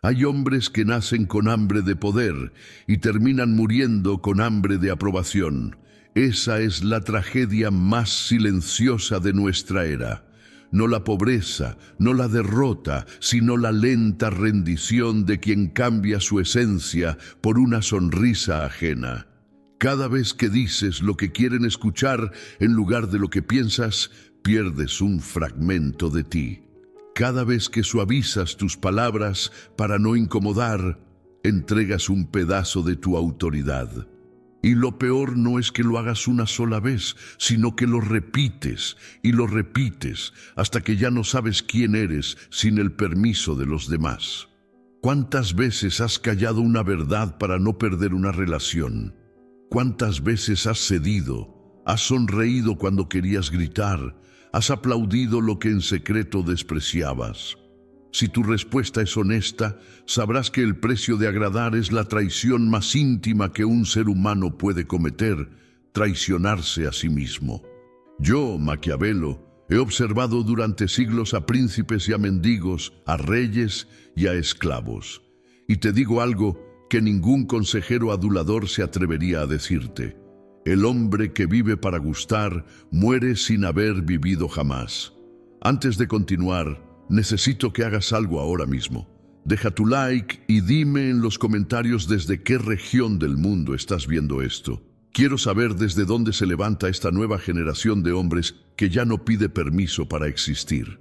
Hay hombres que nacen con hambre de poder y terminan muriendo con hambre de aprobación. Esa es la tragedia más silenciosa de nuestra era. No la pobreza, no la derrota, sino la lenta rendición de quien cambia su esencia por una sonrisa ajena. Cada vez que dices lo que quieren escuchar en lugar de lo que piensas, pierdes un fragmento de ti. Cada vez que suavizas tus palabras para no incomodar, entregas un pedazo de tu autoridad. Y lo peor no es que lo hagas una sola vez, sino que lo repites y lo repites hasta que ya no sabes quién eres sin el permiso de los demás. ¿Cuántas veces has callado una verdad para no perder una relación? ¿Cuántas veces has cedido? ¿Has sonreído cuando querías gritar? ¿Has aplaudido lo que en secreto despreciabas? Si tu respuesta es honesta, sabrás que el precio de agradar es la traición más íntima que un ser humano puede cometer, traicionarse a sí mismo. Yo, Maquiavelo, he observado durante siglos a príncipes y a mendigos, a reyes y a esclavos. Y te digo algo que ningún consejero adulador se atrevería a decirte. El hombre que vive para gustar muere sin haber vivido jamás. Antes de continuar, necesito que hagas algo ahora mismo. Deja tu like y dime en los comentarios desde qué región del mundo estás viendo esto. Quiero saber desde dónde se levanta esta nueva generación de hombres que ya no pide permiso para existir.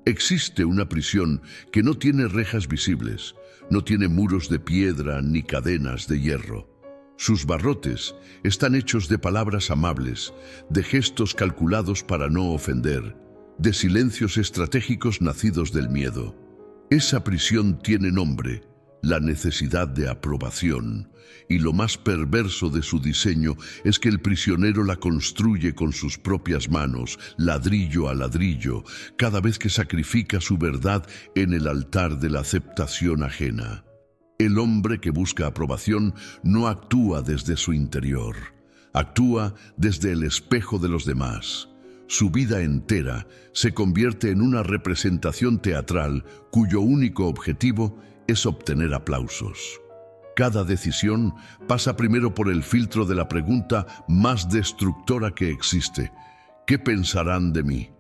Existe una prisión que no tiene rejas visibles, no tiene muros de piedra ni cadenas de hierro. Sus barrotes están hechos de palabras amables, de gestos calculados para no ofender, de silencios estratégicos nacidos del miedo. Esa prisión tiene nombre, la necesidad de aprobación, y lo más perverso de su diseño es que el prisionero la construye con sus propias manos, ladrillo a ladrillo, cada vez que sacrifica su verdad en el altar de la aceptación ajena. El hombre que busca aprobación no actúa desde su interior, actúa desde el espejo de los demás. Su vida entera se convierte en una representación teatral cuyo único objetivo es obtener aplausos. Cada decisión pasa primero por el filtro de la pregunta más destructora que existe. ¿Qué pensarán de mí?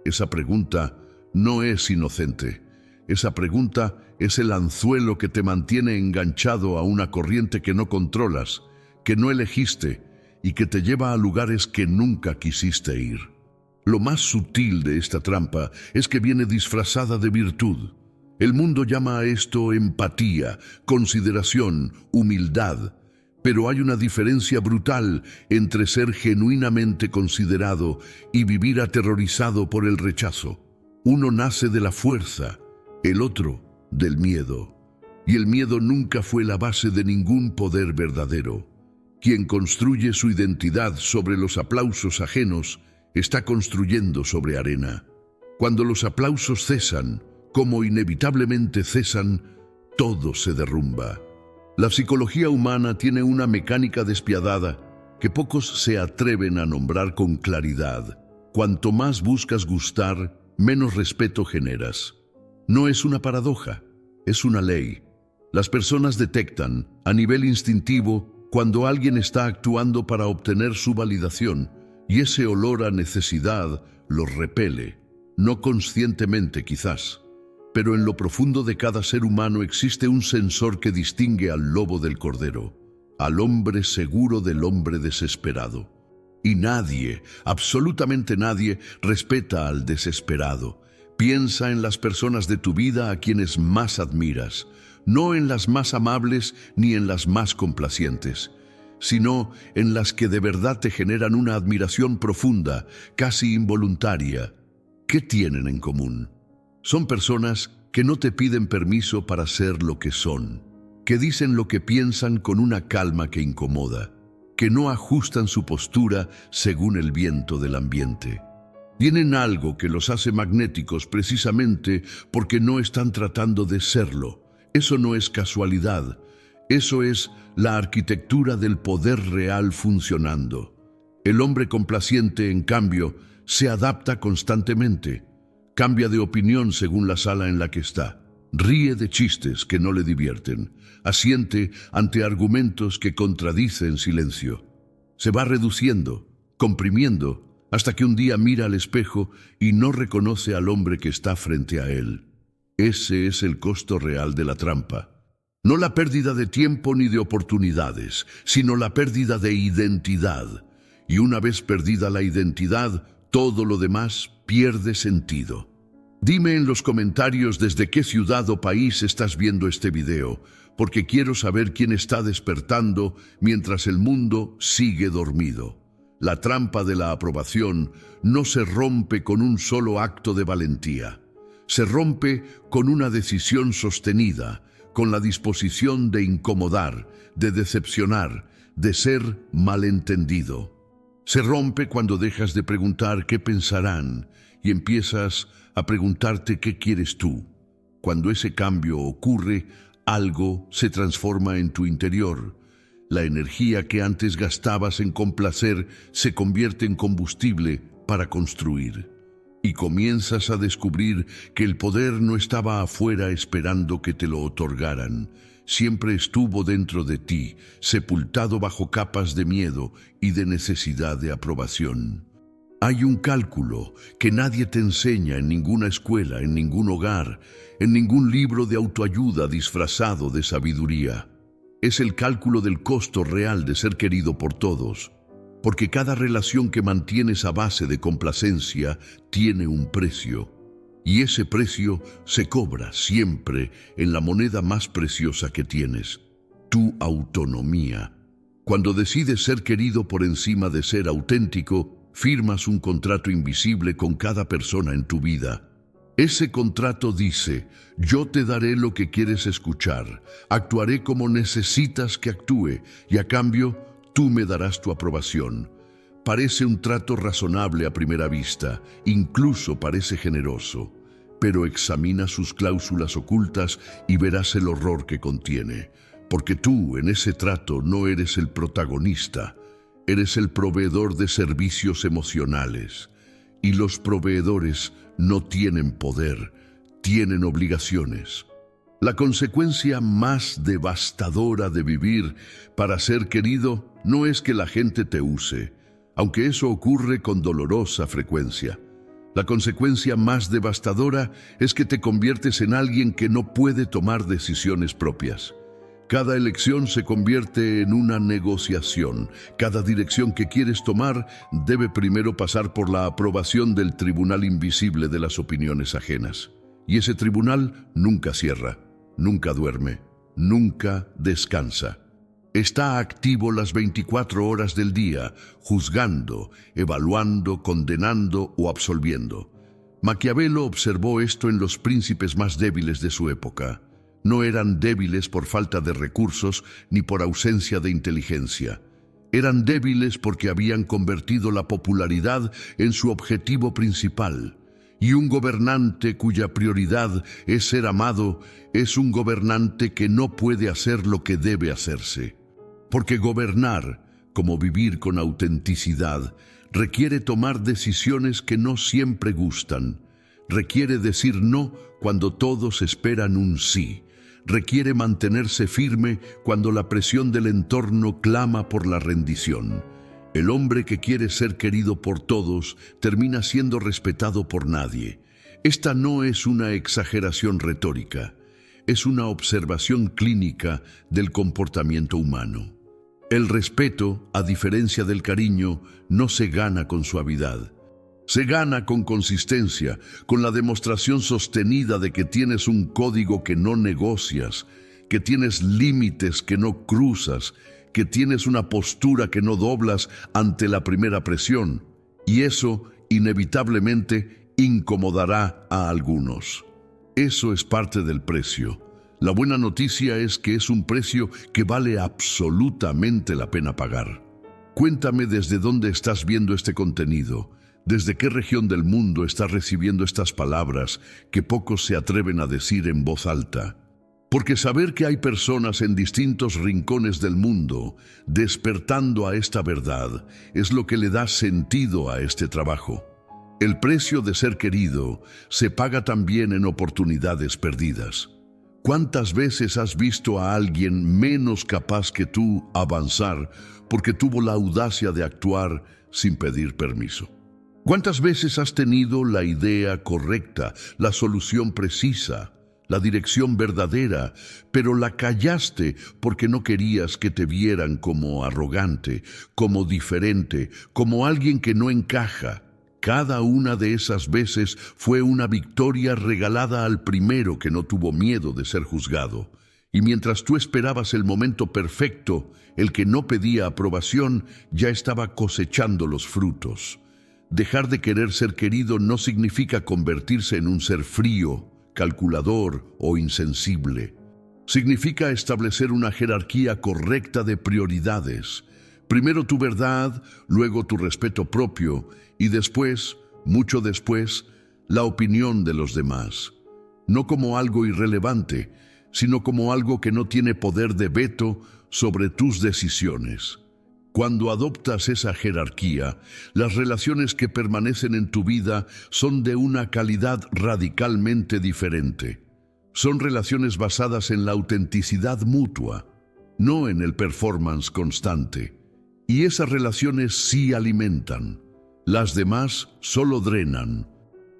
Esa pregunta no es inocente. Esa pregunta es el anzuelo que te mantiene enganchado a una corriente que no controlas, que no elegiste y que te lleva a lugares que nunca quisiste ir. Lo más sutil de esta trampa es que viene disfrazada de virtud. El mundo llama a esto empatía, consideración, humildad, pero hay una diferencia brutal entre ser genuinamente considerado y vivir aterrorizado por el rechazo. Uno nace de la fuerza, el otro del miedo, y el miedo nunca fue la base de ningún poder verdadero. Quien construye su identidad sobre los aplausos ajenos está construyendo sobre arena. Cuando los aplausos cesan, como inevitablemente cesan, todo se derrumba. La psicología humana tiene una mecánica despiadada que pocos se atreven a nombrar con claridad. Cuanto más buscas gustar, menos respeto generas. No es una paradoja, es una ley. Las personas detectan, a nivel instintivo, cuando alguien está actuando para obtener su validación, y ese olor a necesidad los repele, no conscientemente quizás. Pero en lo profundo de cada ser humano existe un sensor que distingue al lobo del cordero, al hombre seguro del hombre desesperado. Y nadie, absolutamente nadie, respeta al desesperado. Piensa en las personas de tu vida a quienes más admiras, no en las más amables ni en las más complacientes, sino en las que de verdad te generan una admiración profunda, casi involuntaria. ¿Qué tienen en común? Son personas que no te piden permiso para ser lo que son, que dicen lo que piensan con una calma que incomoda, que no ajustan su postura según el viento del ambiente. Tienen algo que los hace magnéticos precisamente porque no están tratando de serlo. Eso no es casualidad. Eso es la arquitectura del poder real funcionando. El hombre complaciente, en cambio, se adapta constantemente. Cambia de opinión según la sala en la que está. Ríe de chistes que no le divierten. Asiente ante argumentos que contradicen silencio. Se va reduciendo, comprimiendo, hasta que un día mira al espejo y no reconoce al hombre que está frente a él. Ese es el costo real de la trampa. No la pérdida de tiempo ni de oportunidades, sino la pérdida de identidad. Y una vez perdida la identidad, todo lo demás pierde sentido. Dime en los comentarios desde qué ciudad o país estás viendo este video, porque quiero saber quién está despertando mientras el mundo sigue dormido. La trampa de la aprobación no se rompe con un solo acto de valentía. Se rompe con una decisión sostenida, con la disposición de incomodar, de decepcionar, de ser malentendido. Se rompe cuando dejas de preguntar qué pensarán y empiezas a preguntarte qué quieres tú. Cuando ese cambio ocurre, algo se transforma en tu interior. La energía que antes gastabas en complacer se convierte en combustible para construir. Y comienzas a descubrir que el poder no estaba afuera esperando que te lo otorgaran. Siempre estuvo dentro de ti, sepultado bajo capas de miedo y de necesidad de aprobación. Hay un cálculo que nadie te enseña en ninguna escuela, en ningún hogar, en ningún libro de autoayuda disfrazado de sabiduría. Es el cálculo del costo real de ser querido por todos. Porque cada relación que mantienes a base de complacencia tiene un precio. Y ese precio se cobra siempre en la moneda más preciosa que tienes, tu autonomía. Cuando decides ser querido por encima de ser auténtico, firmas un contrato invisible con cada persona en tu vida. Ese contrato dice: yo te daré lo que quieres escuchar, actuaré como necesitas que actúe, y a cambio, tú me darás tu aprobación. Parece un trato razonable a primera vista, incluso parece generoso, pero examina sus cláusulas ocultas y verás el horror que contiene, porque tú en ese trato no eres el protagonista, eres el proveedor de servicios emocionales, y los proveedores no tienen poder, tienen obligaciones. La consecuencia más devastadora de vivir para ser querido no es que la gente te use, aunque eso ocurre con dolorosa frecuencia. La consecuencia más devastadora es que te conviertes en alguien que no puede tomar decisiones propias. Cada elección se convierte en una negociación. Cada dirección que quieres tomar debe primero pasar por la aprobación del tribunal invisible de las opiniones ajenas. Y ese tribunal nunca cierra. Nunca duerme, nunca descansa. Está activo las 24 horas del día, juzgando, evaluando, condenando o absolviendo. Maquiavelo observó esto en los príncipes más débiles de su época. No eran débiles por falta de recursos ni por ausencia de inteligencia. Eran débiles porque habían convertido la popularidad en su objetivo principal. Y un gobernante cuya prioridad es ser amado es un gobernante que no puede hacer lo que debe hacerse. Porque gobernar, como vivir con autenticidad, requiere tomar decisiones que no siempre gustan. Requiere decir no cuando todos esperan un sí. Requiere mantenerse firme cuando la presión del entorno clama por la rendición. El hombre que quiere ser querido por todos termina siendo respetado por nadie. Esta no es una exageración retórica, es una observación clínica del comportamiento humano. El respeto, a diferencia del cariño, no se gana con suavidad. Se gana con consistencia, con la demostración sostenida de que tienes un código que no negocias, que tienes límites que no cruzas, que tienes una postura que no doblas ante la primera presión, y eso inevitablemente incomodará a algunos. Eso es parte del precio. La buena noticia es que es un precio que vale absolutamente la pena pagar. Cuéntame desde dónde estás viendo este contenido, desde qué región del mundo estás recibiendo estas palabras que pocos se atreven a decir en voz alta. Porque saber que hay personas en distintos rincones del mundo despertando a esta verdad es lo que le da sentido a este trabajo. El precio de ser querido se paga también en oportunidades perdidas. ¿Cuántas veces has visto a alguien menos capaz que tú avanzar porque tuvo la audacia de actuar sin pedir permiso? ¿Cuántas veces has tenido la idea correcta, la solución precisa, la dirección verdadera, pero la callaste porque no querías que te vieran como arrogante, como diferente, como alguien que no encaja? Cada una de esas veces fue una victoria regalada al primero que no tuvo miedo de ser juzgado. Y mientras tú esperabas el momento perfecto, el que no pedía aprobación ya estaba cosechando los frutos. Dejar de querer ser querido no significa convertirse en un ser frío, calculador o insensible. Significa establecer una jerarquía correcta de prioridades. Primero tu verdad, luego tu respeto propio y después, mucho después, la opinión de los demás. No como algo irrelevante, sino como algo que no tiene poder de veto sobre tus decisiones. Cuando adoptas esa jerarquía, las relaciones que permanecen en tu vida son de una calidad radicalmente diferente. Son relaciones basadas en la autenticidad mutua, no en el performance constante. Y esas relaciones sí alimentan. Las demás solo drenan.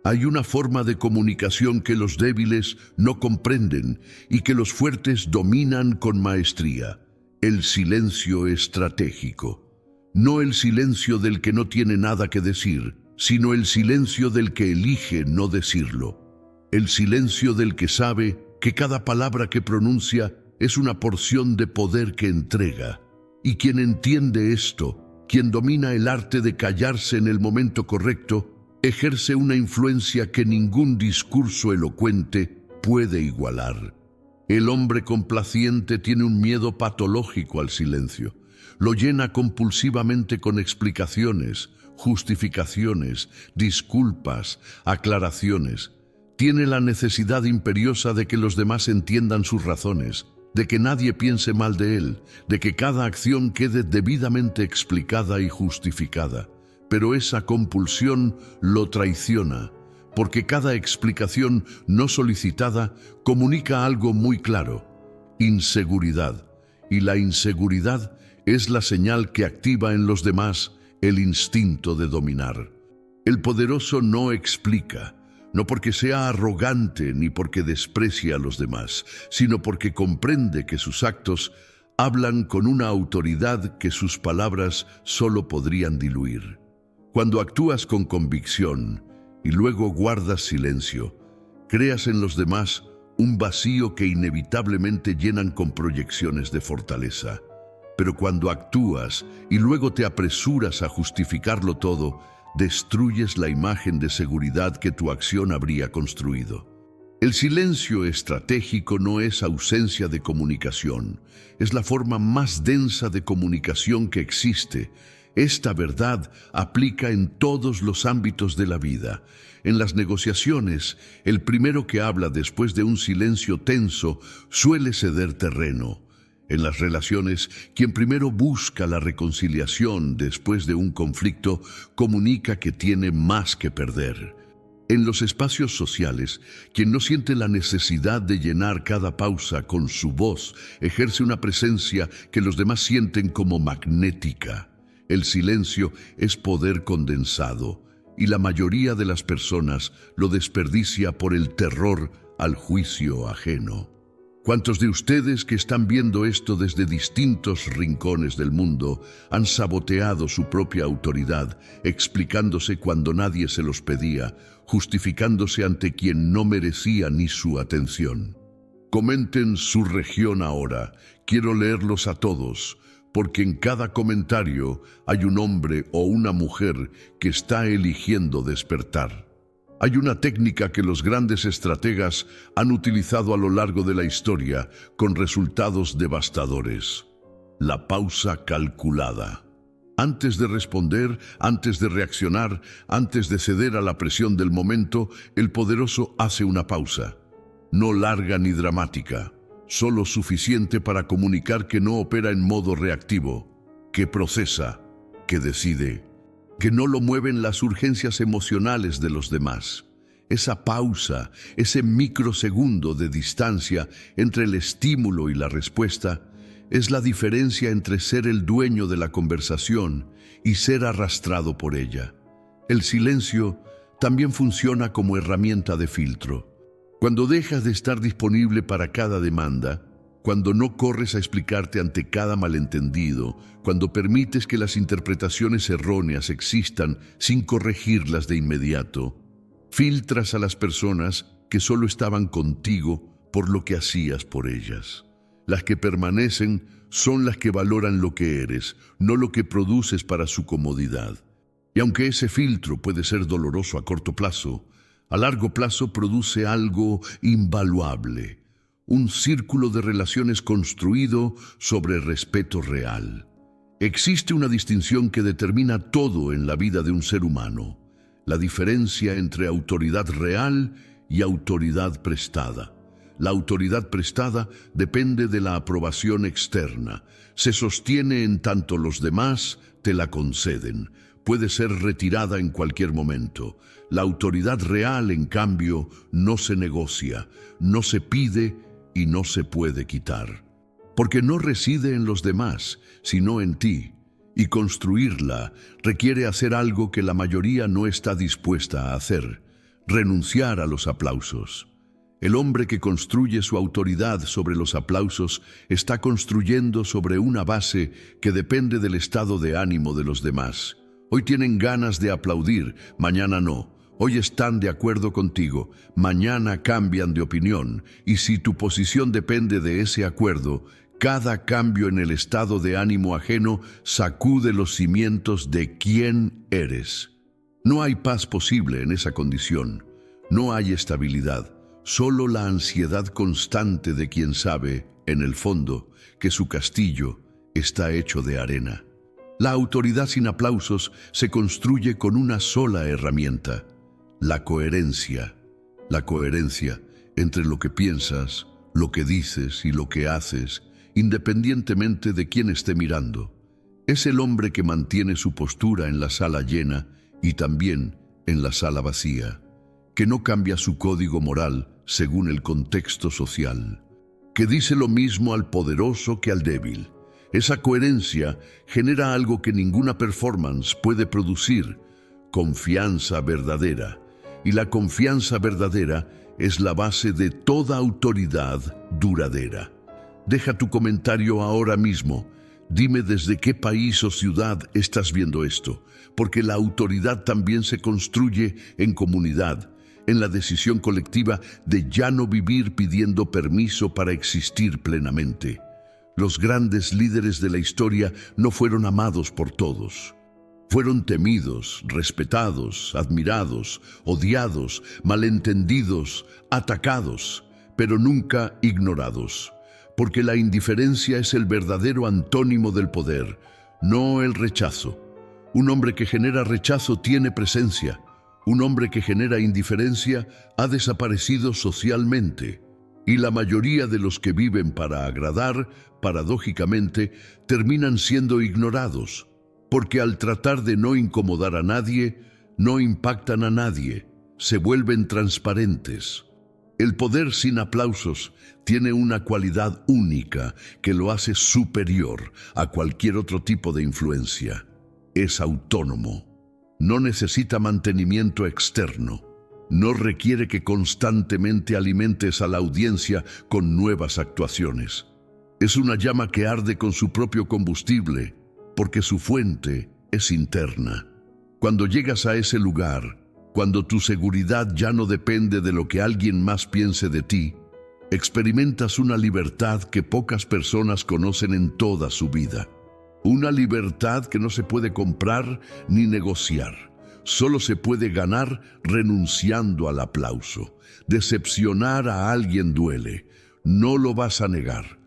Hay una forma de comunicación que los débiles no comprenden y que los fuertes dominan con maestría. El silencio estratégico. No el silencio del que no tiene nada que decir, sino el silencio del que elige no decirlo. El silencio del que sabe que cada palabra que pronuncia es una porción de poder que entrega. Y quien entiende esto, quien domina el arte de callarse en el momento correcto, ejerce una influencia que ningún discurso elocuente puede igualar. El hombre complaciente tiene un miedo patológico al silencio. Lo llena compulsivamente con explicaciones, justificaciones, disculpas, aclaraciones. Tiene la necesidad imperiosa de que los demás entiendan sus razones, de que nadie piense mal de él, de que cada acción quede debidamente explicada y justificada. Pero esa compulsión lo traiciona, porque cada explicación no solicitada comunica algo muy claro: inseguridad. Y la inseguridad es la señal que activa en los demás el instinto de dominar. El poderoso no explica, no porque sea arrogante ni porque desprecie a los demás, sino porque comprende que sus actos hablan con una autoridad que sus palabras solo podrían diluir. Cuando actúas con convicción y luego guardas silencio, creas en los demás un vacío que inevitablemente llenan con proyecciones de fortaleza. Pero cuando actúas y luego te apresuras a justificarlo todo, destruyes la imagen de seguridad que tu acción habría construido. El silencio estratégico no es ausencia de comunicación, es la forma más densa de comunicación que existe. Esta verdad aplica en todos los ámbitos de la vida. En las negociaciones, el primero que habla después de un silencio tenso suele ceder terreno. En las relaciones, quien primero busca la reconciliación después de un conflicto comunica que tiene más que perder. En los espacios sociales, quien no siente la necesidad de llenar cada pausa con su voz ejerce una presencia que los demás sienten como magnética. El silencio es poder condensado y la mayoría de las personas lo desperdicia por el terror al juicio ajeno. ¿Cuántos de ustedes que están viendo esto desde distintos rincones del mundo han saboteado su propia autoridad, explicándose cuando nadie se los pedía, justificándose ante quien no merecía ni su atención? Comenten su región ahora. Quiero leerlos a todos, porque en cada comentario hay un hombre o una mujer que está eligiendo despertar. Hay una técnica que los grandes estrategas han utilizado a lo largo de la historia con resultados devastadores: la pausa calculada. Antes de responder, antes de reaccionar, antes de ceder a la presión del momento, el poderoso hace una pausa. No larga ni dramática, solo suficiente para comunicar que no opera en modo reactivo, que procesa, que decide, que no lo mueven las urgencias emocionales de los demás. esa pausa, ese microsegundo de distancia entre el estímulo y la respuesta, es la diferencia entre ser el dueño de la conversación y ser arrastrado por ella. El silencio también funciona como herramienta de filtro. Cuando dejas de estar disponible para cada demanda, cuando no corres a explicarte ante cada malentendido, cuando permites que las interpretaciones erróneas existan sin corregirlas de inmediato, filtras a las personas que solo estaban contigo por lo que hacías por ellas. Las que permanecen son las que valoran lo que eres, no lo que produces para su comodidad. Y aunque ese filtro puede ser doloroso a corto plazo, a largo plazo produce algo invaluable, un círculo de relaciones construido sobre respeto real. Existe una distinción que determina todo en la vida de un ser humano, la diferencia entre autoridad real y autoridad prestada. La autoridad prestada depende de la aprobación externa. Se sostiene en tanto los demás te la conceden. Puede ser retirada en cualquier momento. La autoridad real, en cambio, no se negocia, no se pide y no se puede quitar. Porque no reside en los demás, sino en ti. Y construirla requiere hacer algo que la mayoría no está dispuesta a hacer: renunciar a los aplausos. El hombre que construye su autoridad sobre los aplausos está construyendo sobre una base que depende del estado de ánimo de los demás. Hoy tienen ganas de aplaudir, mañana no. Hoy están de acuerdo contigo, mañana cambian de opinión. Y si tu posición depende de ese acuerdo, cada cambio en el estado de ánimo ajeno sacude los cimientos de quién eres. No hay paz posible en esa condición. No hay estabilidad. Solo la ansiedad constante de quien sabe, en el fondo, que su castillo está hecho de arena. La autoridad sin aplausos se construye con una sola herramienta: la coherencia. La coherencia entre lo que piensas, lo que dices y lo que haces, independientemente de quién esté mirando. Es el hombre que mantiene su postura en la sala llena y también en la sala vacía, que no cambia su código moral según el contexto social, que dice lo mismo al poderoso que al débil. Esa coherencia genera algo que ninguna performance puede producir: confianza verdadera. Y la confianza verdadera es la base de toda autoridad duradera. Deja tu comentario ahora mismo. Dime desde qué país o ciudad estás viendo esto, porque la autoridad también se construye en comunidad, en la decisión colectiva de ya no vivir pidiendo permiso para existir plenamente. Los grandes líderes de la historia no fueron amados por todos. Fueron temidos, respetados, admirados, odiados, malentendidos, atacados, pero nunca ignorados. Porque la indiferencia es el verdadero antónimo del poder, no el rechazo. Un hombre que genera rechazo tiene presencia. Un hombre que genera indiferencia ha desaparecido socialmente. Y la mayoría de los que viven para agradar, paradójicamente, terminan siendo ignorados, porque al tratar de no incomodar a nadie, no impactan a nadie, se vuelven transparentes. El poder sin aplausos tiene una cualidad única que lo hace superior a cualquier otro tipo de influencia. Es autónomo. No necesita mantenimiento externo. No requiere que constantemente alimentes a la audiencia con nuevas actuaciones. Es una llama que arde con su propio combustible, porque su fuente es interna. Cuando llegas a ese lugar, cuando tu seguridad ya no depende de lo que alguien más piense de ti, experimentas una libertad que pocas personas conocen en toda su vida. Una libertad que no se puede comprar ni negociar. Solo se puede ganar renunciando al aplauso. Decepcionar a alguien duele. No lo vas a negar.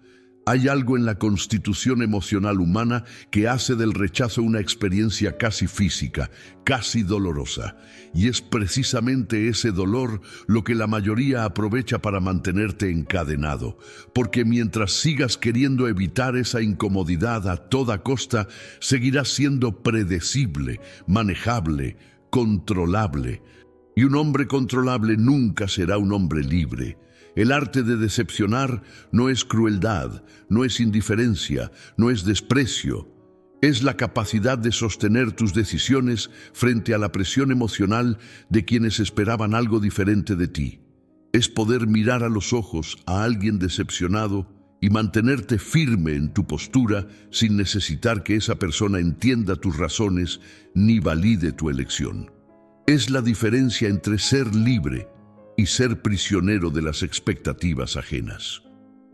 Hay algo en la constitución emocional humana que hace del rechazo una experiencia casi física, casi dolorosa. Y es precisamente ese dolor lo que la mayoría aprovecha para mantenerte encadenado. Porque mientras sigas queriendo evitar esa incomodidad a toda costa, seguirás siendo predecible, manejable, controlable. Y un hombre controlable nunca será un hombre libre. El arte de decepcionar no es crueldad, no es indiferencia, no es desprecio. Es la capacidad de sostener tus decisiones frente a la presión emocional de quienes esperaban algo diferente de ti. Es poder mirar a los ojos a alguien decepcionado y mantenerte firme en tu postura sin necesitar que esa persona entienda tus razones ni valide tu elección. Es la diferencia entre ser libre y ser prisionero de las expectativas ajenas.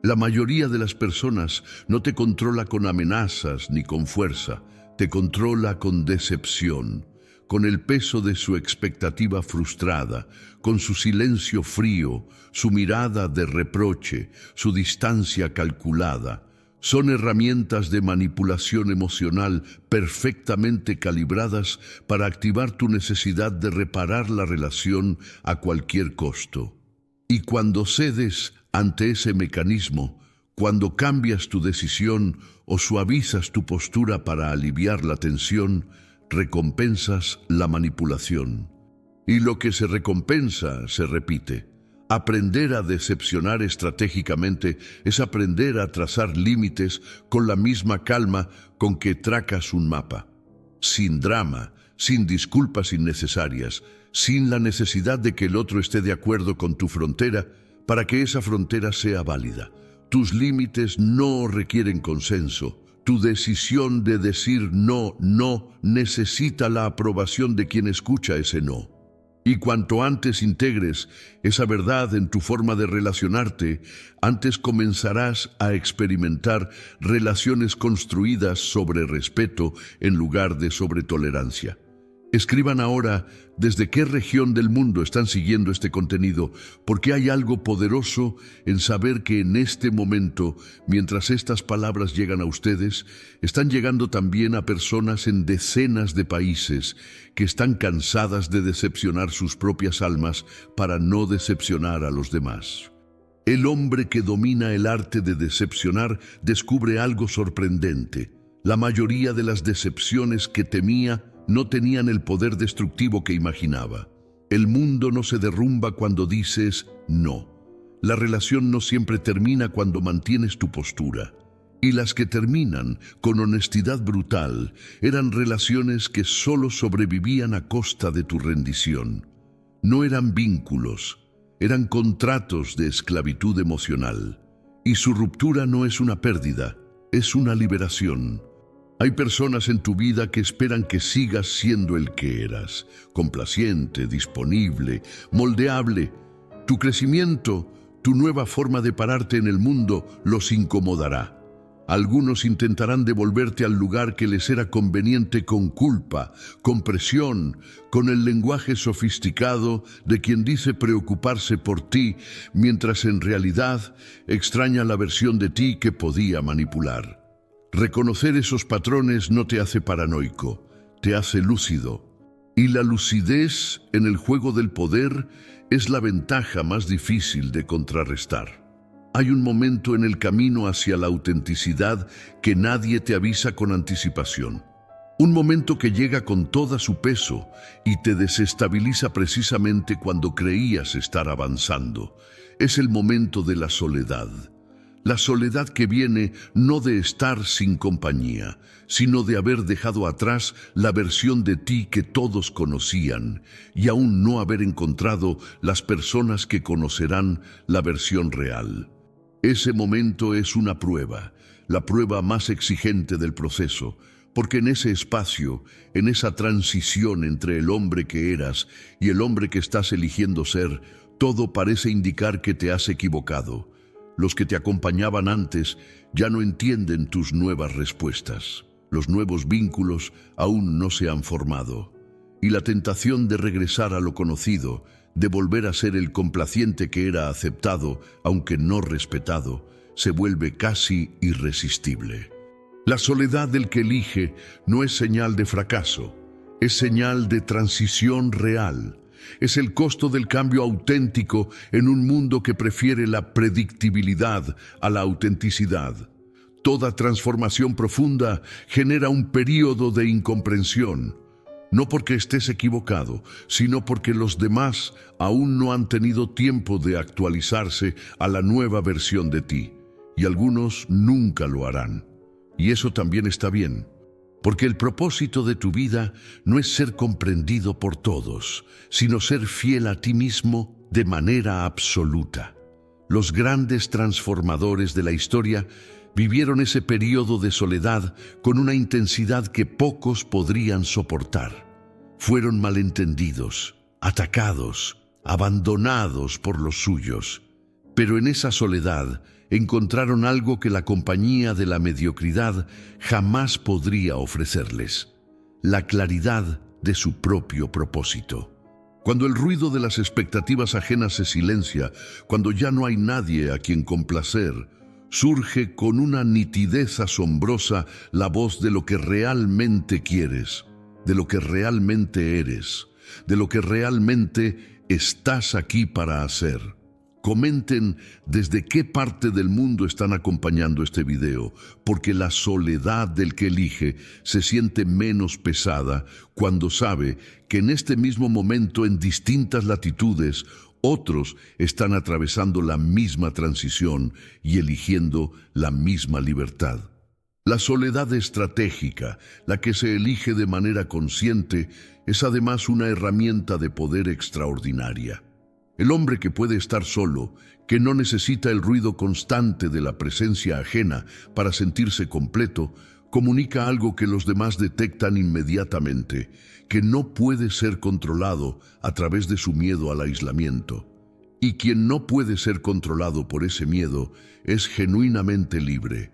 La mayoría de las personas no te controla con amenazas ni con fuerza, te controla con decepción, con el peso de su expectativa frustrada, con su silencio frío, su mirada de reproche, su distancia calculada. Son herramientas de manipulación emocional perfectamente calibradas para activar tu necesidad de reparar la relación a cualquier costo. Y cuando cedes ante ese mecanismo, cuando cambias tu decisión o suavizas tu postura para aliviar la tensión, recompensas la manipulación. Y lo que se recompensa se repite. Aprender a decepcionar estratégicamente es aprender a trazar límites con la misma calma con que tracas un mapa. Sin drama, sin disculpas innecesarias, sin la necesidad de que el otro esté de acuerdo con tu frontera para que esa frontera sea válida. Tus límites no requieren consenso. Tu decisión de decir no necesita la aprobación de quien escucha ese no. Y cuanto antes integres esa verdad en tu forma de relacionarte, antes comenzarás a experimentar relaciones construidas sobre respeto en lugar de sobre tolerancia. Escriban ahora desde qué región del mundo están siguiendo este contenido, porque hay algo poderoso en saber que en este momento, mientras estas palabras llegan a ustedes, están llegando también a personas en decenas de países que están cansadas de decepcionar sus propias almas para no decepcionar a los demás. El hombre que domina el arte de decepcionar descubre algo sorprendente. La mayoría de las decepciones que temía no tenían el poder destructivo que imaginaba. El mundo no se derrumba cuando dices no. La relación no siempre termina cuando mantienes tu postura. Y las que terminan con honestidad brutal eran relaciones que solo sobrevivían a costa de tu rendición. No eran vínculos, eran contratos de esclavitud emocional. Y su ruptura no es una pérdida, es una liberación. Hay personas en tu vida que esperan que sigas siendo el que eras, complaciente, disponible, moldeable. Tu crecimiento, tu nueva forma de pararte en el mundo los incomodará. Algunos intentarán devolverte al lugar que les era conveniente con culpa, con presión, con el lenguaje sofisticado de quien dice preocuparse por ti, mientras en realidad extraña la versión de ti que podía manipular. Reconocer esos patrones no te hace paranoico, te hace lúcido. Y la lucidez en el juego del poder es la ventaja más difícil de contrarrestar. Hay un momento en el camino hacia la autenticidad que nadie te avisa con anticipación. Un momento que llega con todo su peso y te desestabiliza precisamente cuando creías estar avanzando. Es el momento de la soledad. La soledad que viene no de estar sin compañía, sino de haber dejado atrás la versión de ti que todos conocían y aún no haber encontrado las personas que conocerán la versión real. Ese momento es una prueba, la prueba más exigente del proceso, porque en ese espacio, en esa transición entre el hombre que eras y el hombre que estás eligiendo ser, todo parece indicar que te has equivocado. Los que te acompañaban antes ya no entienden tus nuevas respuestas. Los nuevos vínculos aún no se han formado. Y la tentación de regresar a lo conocido, de volver a ser el complaciente que era aceptado, aunque no respetado, se vuelve casi irresistible. La soledad del que elige no es señal de fracaso, es señal de transición real. Es el costo del cambio auténtico en un mundo que prefiere la predictibilidad a la autenticidad. Toda transformación profunda genera un período de incomprensión, No porque estés equivocado, sino porque los demás aún no han tenido tiempo de actualizarse a la nueva versión de ti, y algunos nunca lo harán. Y eso también está bien, porque el propósito de tu vida no es ser comprendido por todos, sino ser fiel a ti mismo de manera absoluta. Los grandes transformadores de la historia vivieron ese periodo de soledad con una intensidad que pocos podrían soportar. Fueron malentendidos, atacados, abandonados por los suyos. Pero en esa soledad encontraron algo que la compañía de la mediocridad jamás podría ofrecerles: la claridad de su propio propósito. Cuando el ruido de las expectativas ajenas se silencia, cuando ya no hay nadie a quien complacer, surge con una nitidez asombrosa la voz de lo que realmente quieres, de lo que realmente eres, de lo que realmente estás aquí para hacer. Comenten desde qué parte del mundo están acompañando este video, porque la soledad del que elige se siente menos pesada cuando sabe que en este mismo momento, en distintas latitudes, otros están atravesando la misma transición y eligiendo la misma libertad. La soledad estratégica, la que se elige de manera consciente, es además una herramienta de poder extraordinaria. El hombre que puede estar solo, que no necesita el ruido constante de la presencia ajena para sentirse completo, comunica algo que los demás detectan inmediatamente, que no puede ser controlado a través de su miedo al aislamiento. Y quien no puede ser controlado por ese miedo es genuinamente libre.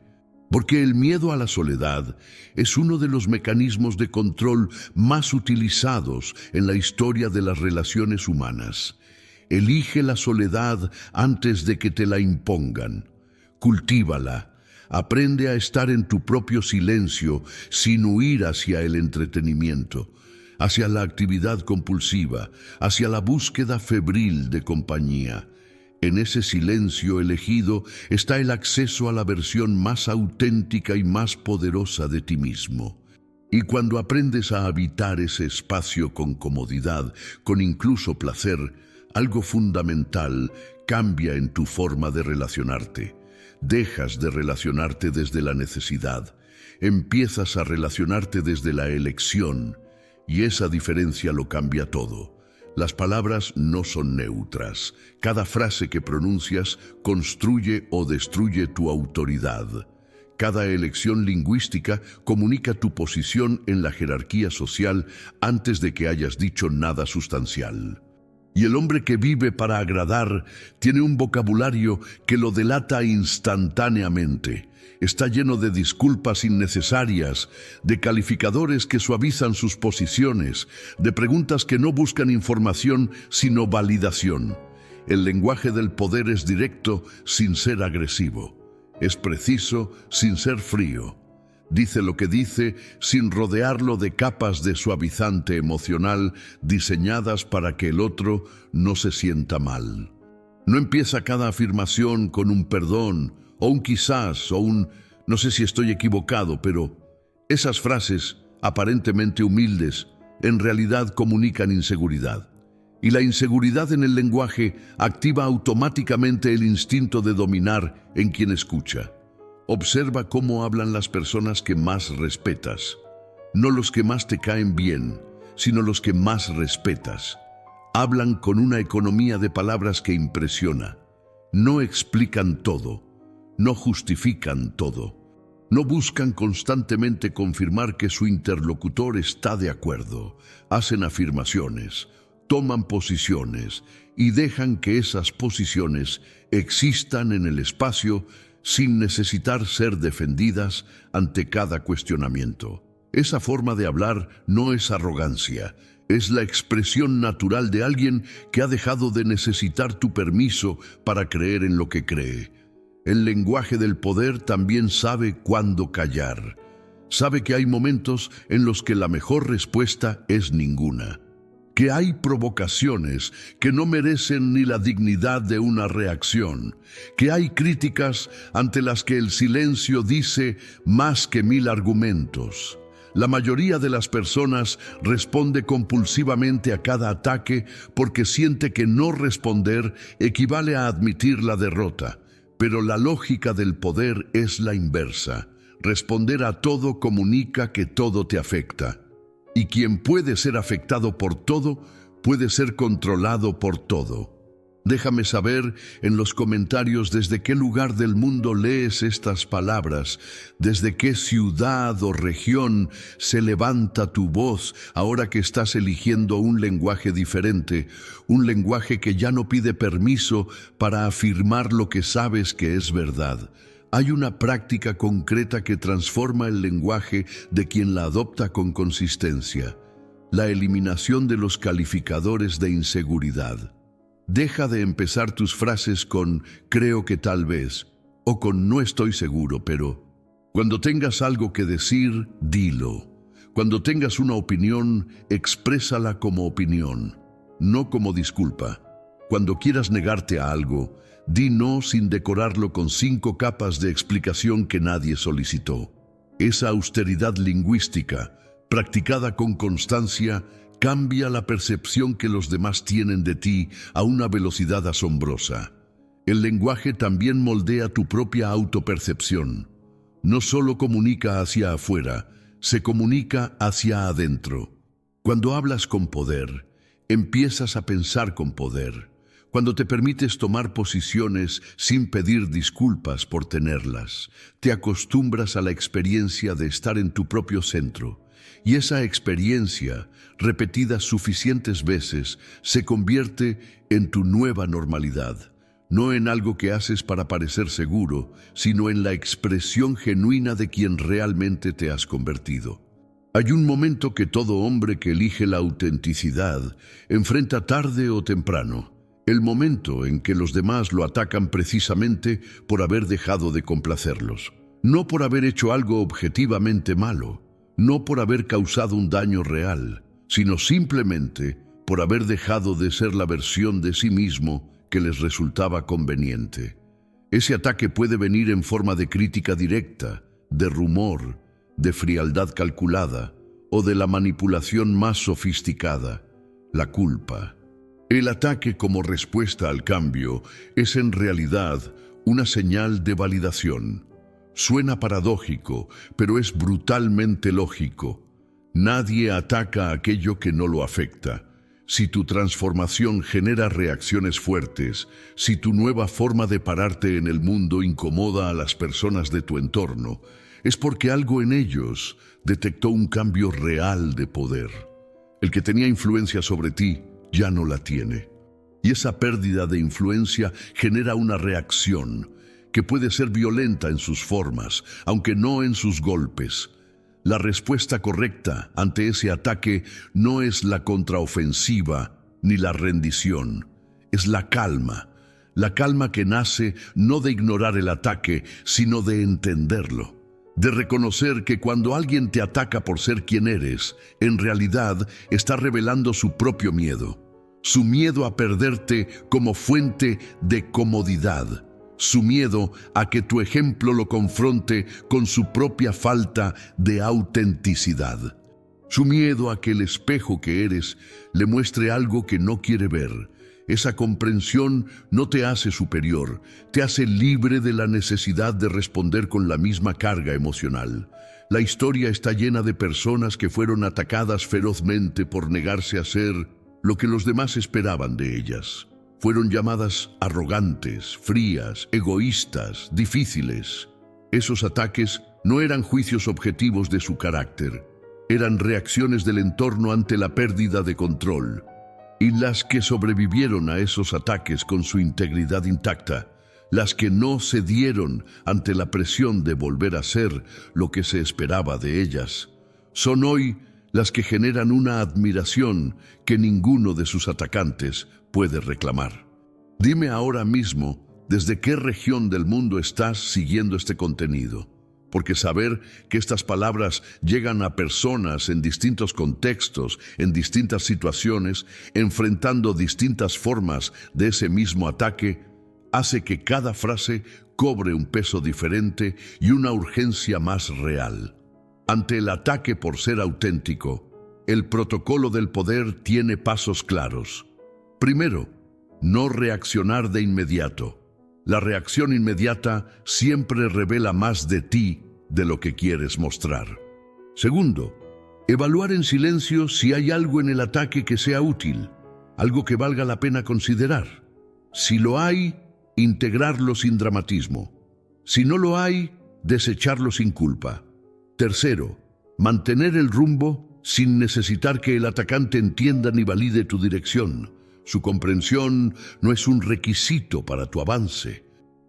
Porque el miedo a la soledad es uno de los mecanismos de control más utilizados en la historia de las relaciones humanas. Elige la soledad antes de que te la impongan. Cultívala. Aprende a estar en tu propio silencio sin huir hacia el entretenimiento, hacia la actividad compulsiva, hacia la búsqueda febril de compañía. En ese silencio elegido está el acceso a la versión más auténtica y más poderosa de ti mismo. Y cuando aprendes a habitar ese espacio con comodidad, con incluso placer, algo fundamental cambia en tu forma de relacionarte. Dejas de relacionarte desde la necesidad. Empiezas a relacionarte desde la elección. Y esa diferencia lo cambia todo. Las palabras no son neutras. Cada frase que pronuncias construye o destruye tu autoridad. Cada elección lingüística comunica tu posición en la jerarquía social antes de que hayas dicho nada sustancial. Y el hombre que vive para agradar tiene un vocabulario que lo delata instantáneamente. Está lleno de disculpas innecesarias, de calificadores que suavizan sus posiciones, de preguntas que no buscan información sino validación. El lenguaje del poder es directo sin ser agresivo. Es preciso sin ser frío. Dice lo que dice sin rodearlo de capas de suavizante emocional diseñadas para que el otro no se sienta mal. No empieza cada afirmación con un perdón, o un quizás, o un no sé si estoy equivocado, pero esas frases, aparentemente humildes, en realidad comunican inseguridad. Y la inseguridad en el lenguaje activa automáticamente el instinto de dominar en quien escucha. Observa cómo hablan las personas que más respetas. No los que más te caen bien, sino los que más respetas. Hablan con una economía de palabras que impresiona. No explican todo. No justifican todo. No buscan constantemente confirmar que su interlocutor está de acuerdo. Hacen afirmaciones, toman posiciones y dejan que esas posiciones existan en el espacio sin necesitar ser defendidas ante cada cuestionamiento. Esa forma de hablar no es arrogancia, es la expresión natural de alguien que ha dejado de necesitar tu permiso para creer en lo que cree. El lenguaje del poder también sabe cuándo callar. Sabe que hay momentos en los que la mejor respuesta es ninguna. Que hay provocaciones que no merecen ni la dignidad de una reacción, que hay críticas ante las que el silencio dice más que 1000 argumentos. La mayoría de las personas responde compulsivamente a cada ataque porque siente que no responder equivale a admitir la derrota. Pero la lógica del poder es la inversa. Responder a todo comunica que todo te afecta. Y quien puede ser afectado por todo, puede ser controlado por todo. Déjame saber en los comentarios desde qué lugar del mundo lees estas palabras, desde qué ciudad o región se levanta tu voz ahora que estás eligiendo un lenguaje diferente, un lenguaje que ya no pide permiso para afirmar lo que sabes que es verdad. Hay una práctica concreta que transforma el lenguaje de quien la adopta con consistencia: la eliminación de los calificadores de inseguridad. Deja de empezar tus frases con "creo que tal vez" o con "no estoy seguro, pero". Cuando tengas algo que decir, dilo. Cuando tengas una opinión, exprésala como opinión, no como disculpa. Cuando quieras negarte a algo, di no sin decorarlo con 5 capas de explicación que nadie solicitó. Esa austeridad lingüística, practicada con constancia, cambia la percepción que los demás tienen de ti a una velocidad asombrosa. El lenguaje también moldea tu propia autopercepción. No solo comunica hacia afuera, se comunica hacia adentro. Cuando hablas con poder, empiezas a pensar con poder. Cuando te permites tomar posiciones sin pedir disculpas por tenerlas, te acostumbras a la experiencia de estar en tu propio centro. Y esa experiencia, repetida suficientes veces, se convierte en tu nueva normalidad. No en algo que haces para parecer seguro, sino en la expresión genuina de quien realmente te has convertido. Hay un momento que todo hombre que elige la autenticidad enfrenta tarde o temprano. El momento en que los demás lo atacan precisamente por haber dejado de complacerlos. No por haber hecho algo objetivamente malo. No por haber causado un daño real, sino simplemente por haber dejado de ser la versión de sí mismo que les resultaba conveniente. Ese ataque puede venir en forma de crítica directa, de rumor, de frialdad calculada o de la manipulación más sofisticada, la culpa. El ataque como respuesta al cambio es en realidad una señal de validación. Suena paradójico, pero es brutalmente lógico. Nadie ataca aquello que no lo afecta. Si tu transformación genera reacciones fuertes, si tu nueva forma de pararte en el mundo incomoda a las personas de tu entorno, es porque algo en ellos detectó un cambio real de poder. El que tenía influencia sobre ti ya no la tiene. Y esa pérdida de influencia genera una reacción que puede ser violenta en sus formas, aunque no en sus golpes. La respuesta correcta ante ese ataque no es la contraofensiva ni la rendición, es la calma que nace no de ignorar el ataque, sino de entenderlo, de reconocer que cuando alguien te ataca por ser quien eres, en realidad está revelando su propio miedo, su miedo a perderte como fuente de comodidad, su miedo a que tu ejemplo lo confronte con su propia falta de autenticidad, su miedo a que el espejo que eres le muestre algo que no quiere ver. Esa comprensión no te hace superior, te hace libre de la necesidad de responder con la misma carga emocional. La historia está llena de personas que fueron atacadas ferozmente por negarse a ser lo que los demás esperaban de ellas. Fueron llamadas arrogantes, frías, egoístas, difíciles. Esos ataques no eran juicios objetivos de su carácter, eran reacciones del entorno ante la pérdida de control. Y las que sobrevivieron a esos ataques con su integridad intacta, las que no cedieron ante la presión de volver a ser lo que se esperaba de ellas, son hoy las que generan una admiración que ninguno de sus atacantes puede reclamar. Dime ahora mismo desde qué región del mundo estás siguiendo este contenido, porque saber que estas palabras llegan a personas en distintos contextos, en distintas situaciones, enfrentando distintas formas de ese mismo ataque, hace que cada frase cobre un peso diferente y una urgencia más real. Ante el ataque por ser auténtico, el protocolo del poder tiene pasos claros. Primero, no reaccionar de inmediato. La reacción inmediata siempre revela más de ti de lo que quieres mostrar. Segundo, evaluar en silencio si hay algo en el ataque que sea útil, algo que valga la pena considerar. Si lo hay, integrarlo sin dramatismo. Si no lo hay, desecharlo sin culpa. Tercero, mantener el rumbo sin necesitar que el atacante entienda ni valide tu dirección. Su comprensión no es un requisito para tu avance.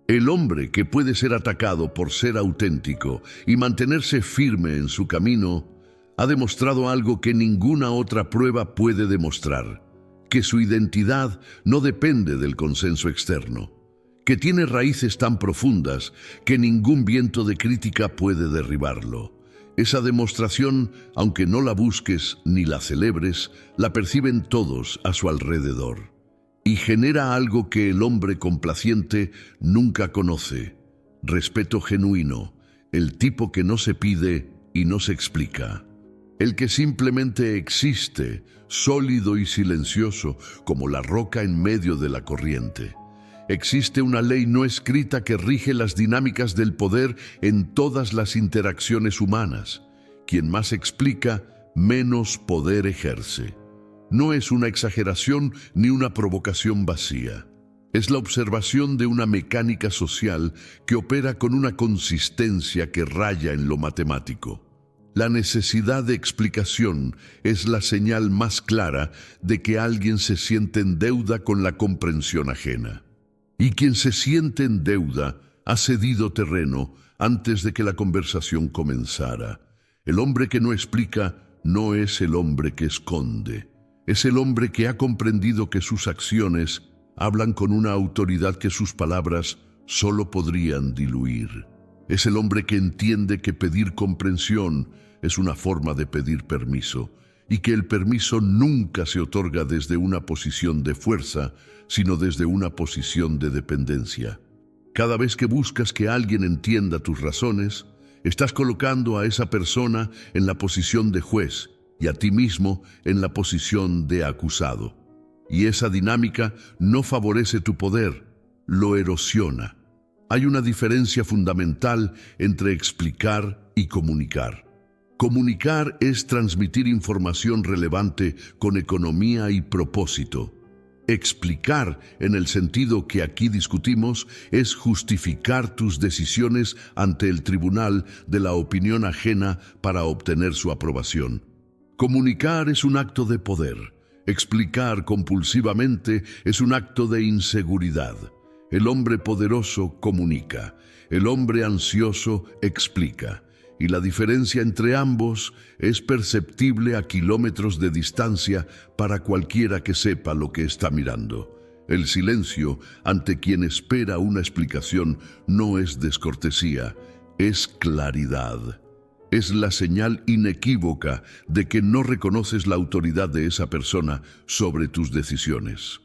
El hombre que puede ser atacado por ser auténtico y mantenerse firme en su camino, ha demostrado algo que ninguna otra prueba puede demostrar: que su identidad no depende del consenso externo, que tiene raíces tan profundas que ningún viento de crítica puede derribarlo. Esa demostración, aunque no la busques ni la celebres, la perciben todos a su alrededor. Y genera algo que el hombre complaciente nunca conoce: respeto genuino, el tipo que no se pide y no se explica. El que simplemente existe, sólido y silencioso, como la roca en medio de la corriente. Existe una ley no escrita que rige las dinámicas del poder en todas las interacciones humanas. Quien más explica, menos poder ejerce. No es una exageración ni una provocación vacía. Es la observación de una mecánica social que opera con una consistencia que raya en lo matemático. La necesidad de explicación es la señal más clara de que alguien se siente en deuda con la comprensión ajena. Y quien se siente en deuda ha cedido terreno antes de que la conversación comenzara. El hombre que no explica no es el hombre que esconde. Es el hombre que ha comprendido que sus acciones hablan con una autoridad que sus palabras solo podrían diluir. Es el hombre que entiende que pedir comprensión es una forma de pedir permiso, y que el permiso nunca se otorga desde una posición de fuerza, sino desde una posición de dependencia. Cada vez que buscas que alguien entienda tus razones, estás colocando a esa persona en la posición de juez y a ti mismo en la posición de acusado. Y esa dinámica no favorece tu poder, lo erosiona. Hay una diferencia fundamental entre explicar y comunicar. Comunicar es transmitir información relevante con economía y propósito. Explicar, en el sentido que aquí discutimos, es justificar tus decisiones ante el tribunal de la opinión ajena para obtener su aprobación. Comunicar es un acto de poder. Explicar compulsivamente es un acto de inseguridad. El hombre poderoso comunica. El hombre ansioso explica. Y la diferencia entre ambos es perceptible a kilómetros de distancia para cualquiera que sepa lo que está mirando. El silencio ante quien espera una explicación no es descortesía, es claridad. Es la señal inequívoca de que no reconoces la autoridad de esa persona sobre tus decisiones.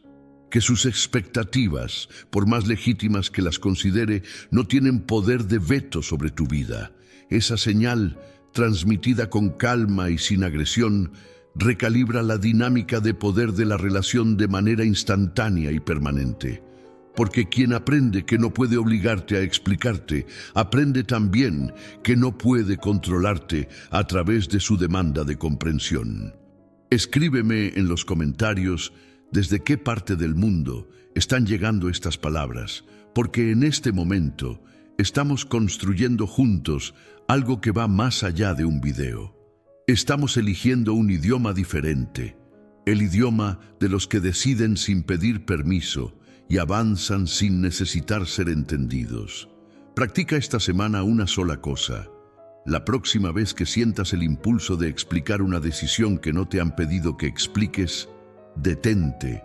Que sus expectativas, por más legítimas que las considere, no tienen poder de veto sobre tu vida. Esa señal, transmitida con calma y sin agresión, recalibra la dinámica de poder de la relación de manera instantánea y permanente. Porque quien aprende que no puede obligarte a explicarte, aprende también que no puede controlarte a través de su demanda de comprensión. Escríbeme en los comentarios desde qué parte del mundo están llegando estas palabras, porque en este momento estamos construyendo juntos algo que va más allá de un video. Estamos eligiendo un idioma diferente, el idioma de los que deciden sin pedir permiso y avanzan sin necesitar ser entendidos. Practica esta semana una sola cosa. La próxima vez que sientas el impulso de explicar una decisión que no te han pedido que expliques, detente,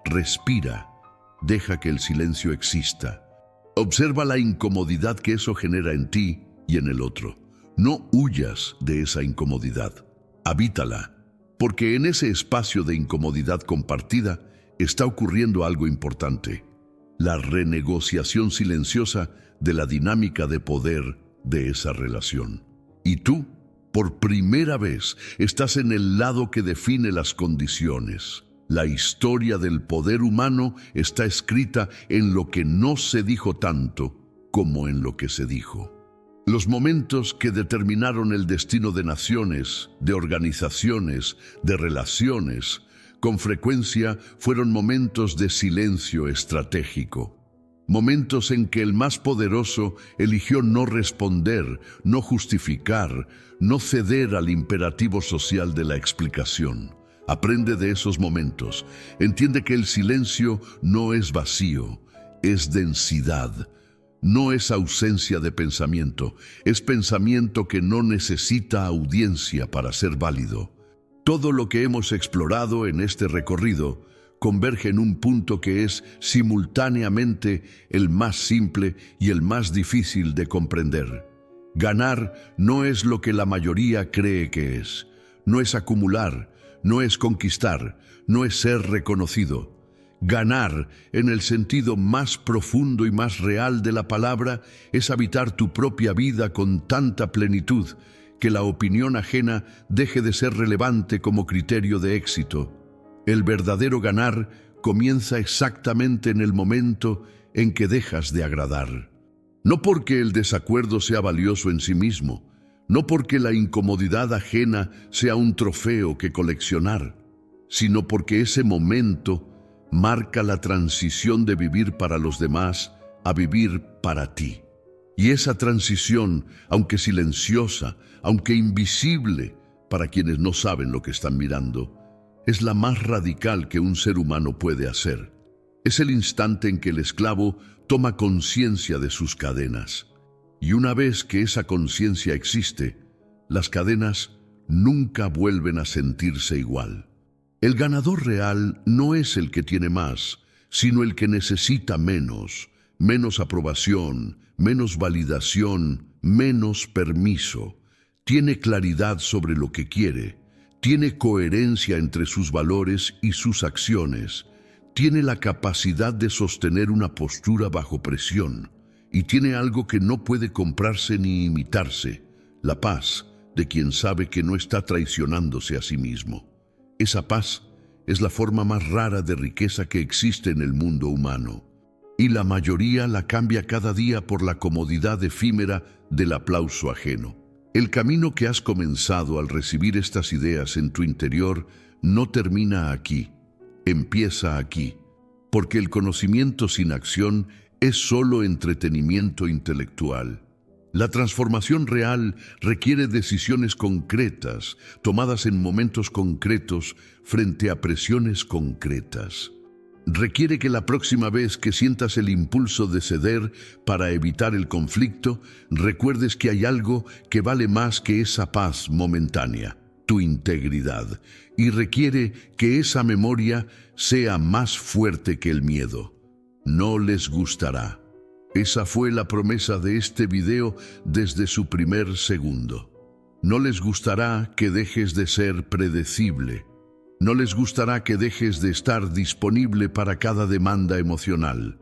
respira, deja que el silencio exista. Observa la incomodidad que eso genera en ti y en el otro. No huyas de esa incomodidad, habítala, porque en ese espacio de incomodidad compartida está ocurriendo algo importante: la renegociación silenciosa de la dinámica de poder de esa relación. Y tú Por primera vez estás en el lado que define las condiciones. La historia del poder humano está escrita en lo que no se dijo tanto como en lo que se dijo. Los momentos que determinaron el destino de naciones, de organizaciones, de relaciones, con frecuencia fueron momentos de silencio estratégico. Momentos en que el más poderoso eligió no responder, no justificar, no ceder al imperativo social de la explicación. Aprende de esos momentos. Entiende que el silencio no es vacío, es densidad. No es ausencia de pensamiento, es pensamiento que no necesita audiencia para ser válido. Todo lo que hemos explorado en este recorrido converge en un punto que es simultáneamente el más simple y el más difícil de comprender. Ganar no es lo que la mayoría cree que es. No es acumular, no es conquistar, no es ser reconocido. Ganar, en el sentido más profundo y más real de la palabra, es habitar tu propia vida con tanta plenitud que la opinión ajena deje de ser relevante como criterio de éxito. El verdadero ganar comienza exactamente en el momento en que dejas de agradar. No porque el desacuerdo sea valioso en sí mismo, no porque la incomodidad ajena sea un trofeo que coleccionar, sino porque ese momento marca la transición de vivir para los demás a vivir para ti. Y esa transición, aunque silenciosa, aunque invisible para quienes no saben lo que están mirando, es la más radical que un ser humano puede hacer. Es el instante en que el esclavo toma conciencia de sus cadenas. Y una vez que esa conciencia existe, las cadenas nunca vuelven a sentirse igual. El ganador real no es el que tiene más, sino el que necesita menos aprobación, menos validación, menos permiso. Tiene claridad sobre lo que quiere, tiene coherencia entre sus valores y sus acciones, tiene la capacidad de sostener una postura bajo presión y tiene algo que no puede comprarse ni imitarse, la paz de quien sabe que no está traicionándose a sí mismo. Esa paz es la forma más rara de riqueza que existe en el mundo humano, y la mayoría la cambia cada día por la comodidad efímera del aplauso ajeno. El camino que has comenzado al recibir estas ideas en tu interior no termina aquí, empieza aquí, porque el conocimiento sin acción es solo entretenimiento intelectual. La transformación real requiere decisiones concretas, tomadas en momentos concretos frente a presiones concretas. Requiere que la próxima vez que sientas el impulso de ceder para evitar el conflicto, recuerdes que hay algo que vale más que esa paz momentánea, tu integridad, y requiere que esa memoria sea más fuerte que el miedo. No les gustará. Esa fue la promesa de este video desde su primer segundo. No les gustará que dejes de ser predecible. No les gustará que dejes de estar disponible para cada demanda emocional.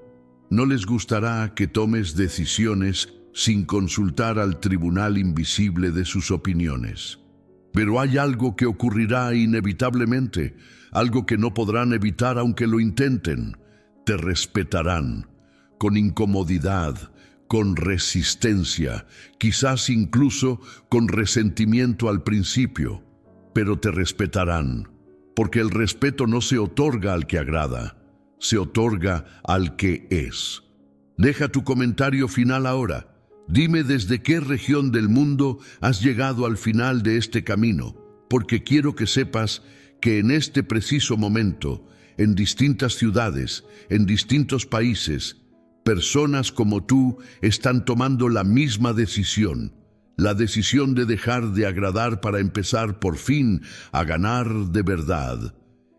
No les gustará que tomes decisiones sin consultar al tribunal invisible de sus opiniones. Pero hay algo que ocurrirá inevitablemente, algo que no podrán evitar aunque lo intenten. Te respetarán. Con incomodidad, con resistencia, quizás incluso con resentimiento al principio, pero te respetarán, porque el respeto no se otorga al que agrada, se otorga al que es. Deja tu comentario final ahora. Dime desde qué región del mundo has llegado al final de este camino, porque quiero que sepas que en este preciso momento, en distintas ciudades, en distintos países, personas como tú están tomando la misma decisión, la decisión de dejar de agradar para empezar por fin a ganar de verdad.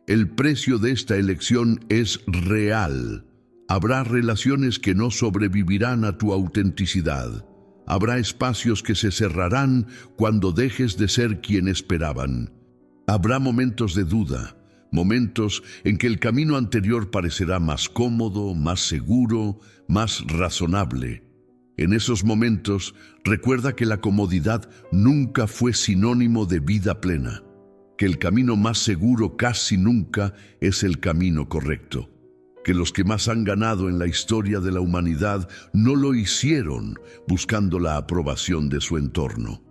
El precio de esta elección es real. Habrá relaciones que no sobrevivirán a tu autenticidad. Habrá espacios que se cerrarán cuando dejes de ser quien esperaban. Habrá momentos de duda, momentos en que el camino anterior parecerá más cómodo, más seguro, más razonable. En esos momentos, recuerda que la comodidad nunca fue sinónimo de vida plena, que el camino más seguro casi nunca es el camino correcto, que los que más han ganado en la historia de la humanidad no lo hicieron buscando la aprobación de su entorno.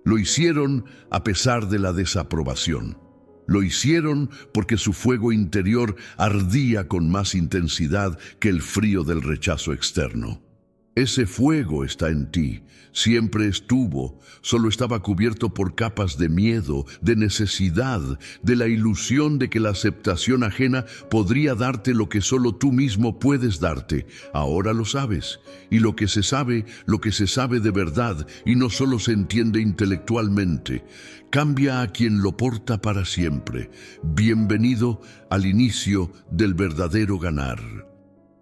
Lo hicieron a pesar de la desaprobación. Lo hicieron porque su fuego interior ardía con más intensidad que el frío del rechazo externo. Ese fuego está en ti, siempre estuvo, solo estaba cubierto por capas de miedo, de necesidad, de la ilusión de que la aceptación ajena podría darte lo que solo tú mismo puedes darte. Ahora lo sabes, y lo que se sabe de verdad, y no solo se entiende intelectualmente. Cambia a quien lo porta para siempre. Bienvenido al inicio del verdadero ganar.